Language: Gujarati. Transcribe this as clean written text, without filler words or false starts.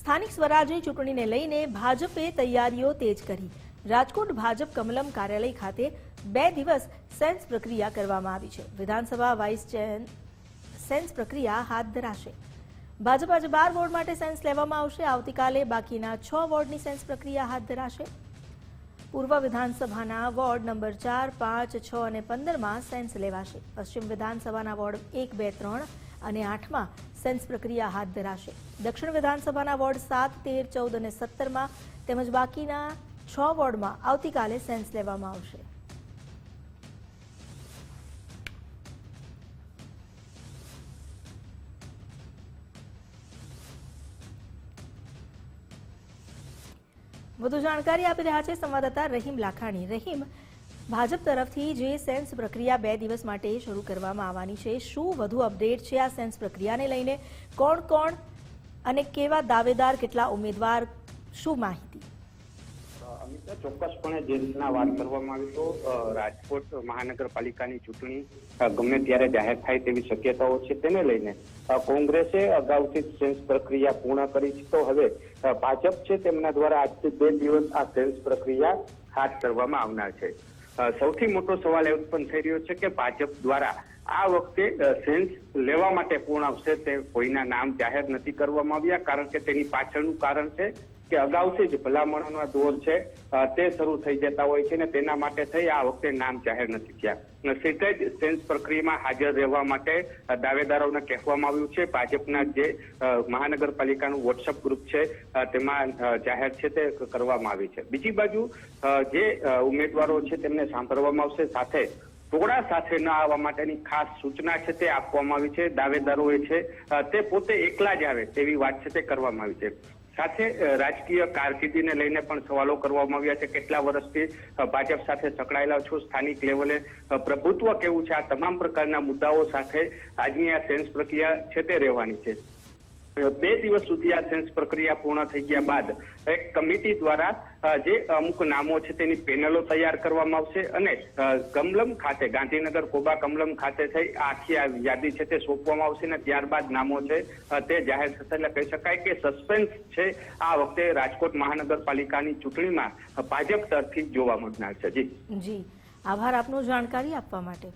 સ્થાનિક સ્વરાજની ચૂંટણીને લઈને ભાજપે તૈયારીઓ તેજ કરી। રાજકોટ ભાજપ કમલમ કાર્યાલય ખાતે 2 દિવસ સેન્સ પ્રક્રિયા કરવામાં આવી છે। વિધાનસભા વાઇસ ચેર સેન્સ પ્રક્રિયા હાથ ધરાશે। ભાજપ આજે 12 વોર્ડ માટે સેન્સ લેવામાં આવશે। આવતીકાલે બાકીના 6 વોર્ડની સેન્સ પ્રક્રિયા હાથ ધરાશે। પૂર્વ વિધાનસભાના વોર્ડ નંબર 4, 5, 6 અને 15માં સેન્સ લેવાશે। પશ્ચિમ વિધાનસભાના વોર્ડ 1, 2, 3 અને 8માં સેન્સ પ્રક્રિયા હાથ ધરાશે। દક્ષિણ વિધાનસભાના વોર્ડ 7, 13, 14 અને 17માં તેમજ બાકીના 6 વોર્ડમાં આવતીકાલે સેન્સ લેવામાં આવશે। વધુ જાણકારી આપી રહ્યા છે સંવાદદાતા રહીમ લાખાણી। રહીમ, ભાજપ તરફથી જે સેન્સ પ્રક્રિયા 2 દિવસ માટે શરૂ કરવામાં આવવાની છે, શું વધુ અપડેટ છે આ સેન્સ પ્રક્રિયાને લઈને? કોણ કોણ અને કેવા દાવેદાર, કેટલા ઉમેદવાર, શું માહિતી? અમિતા, ચોક્કસપણે જે રીતના વાત કરવામાં આવી તો રાજકોટ મહાનગરપાલિકાની ચૂંટણી ગમે ત્યારે જાહેર થાય તેવી શક્યતાઓ છે। તેને લઈને કોંગ્રેસે અગાઉથી સેન્સ પ્રક્રિયા પૂર્ણ કરી છે, તો હવે ભાજપ છે તેમના દ્વારા આજથી 2 દિવસ આ સેન્સ પ્રક્રિયા હાથ ધરવામાં આવનાર છે। સૌથી મોટો સવાલ એ ઉત્પન્ન થઈ રહ્યો છે કે ભાજપ દ્વારા આ વખતે સેન્સ લેવા માટે પૂર્ણ આવશે તે કોઈના નામ જાહેર નથી કરવામાં આવ્યા, કારણ કે તેની પાછળનું કારણ છે કે અગાઉથી જ ભલામણોના દોર છે તે શરૂ થઈ જતા હોય છે ને તેના માટે થઈ આ વખતે નામ જાહેર નથી થયા। સીધે જ સેન્સ પ્રક્રિયામાં હાજર રહેવા માટે દાવેદારોને કહેવામાં આવ્યું છે। ભાજપના જે મહાનગરપાલિકાનું વોટ્સઅપ ગ્રુપ છે તેમાં જાહેર છે તે કરવામાં આવી છે। બીજી બાજુ જે ઉમેદવારો છે તેમને સાંભળવામાં આવશે, સાથે ટોળા સાથે ન આવવા માટેની ખાસ સૂચના છે તે આપવામાં આવી છે। દાવેદારોએ છે તે પોતે એકલા જ આવે તેવી વાત છે તે કરવામાં આવી છે। સાથે રાજકીય કારકિર્દીને લઈને પણ સવાલો કરવામાં આવ્યા છે। કેટલા વર્ષથી ભાજપ સાથે સંકળાયેલા છો, સ્થાનિક લેવલે પ્રભુત્વ કેવું છે, આ તમામ પ્રકારના મુદ્દાઓ સાથે આજની આ સેન્સ પ્રક્રિયા છે તે રહેવાની છે। 2 દિવસ સુધી આ સેન્સ પ્રક્રિયા પૂર્ણ થઈ ગયા બાદ એક કમિટી દ્વારા જે અમુક નામો છે તેની પેનલો તૈયાર કરવામાં આવશે અને કમલમ ખાતે, ગાંધીનગર કોબા કમલમ ખાતે થઈ આખી આ યાદી છે તે સોંપવામાં આવશે અને ત્યારબાદ નામો છે તે જાહેર થશે। એટલે કહી શકાય કે સસ્પેન્સ છે આ વખતે રાજકોટ મહાનગરપાલિકાની ચૂંટણીમાં ભાજપ તરફથી જોવા મળનાર છે। જી, આભાર આપનો જાણકારી આપવા માટે।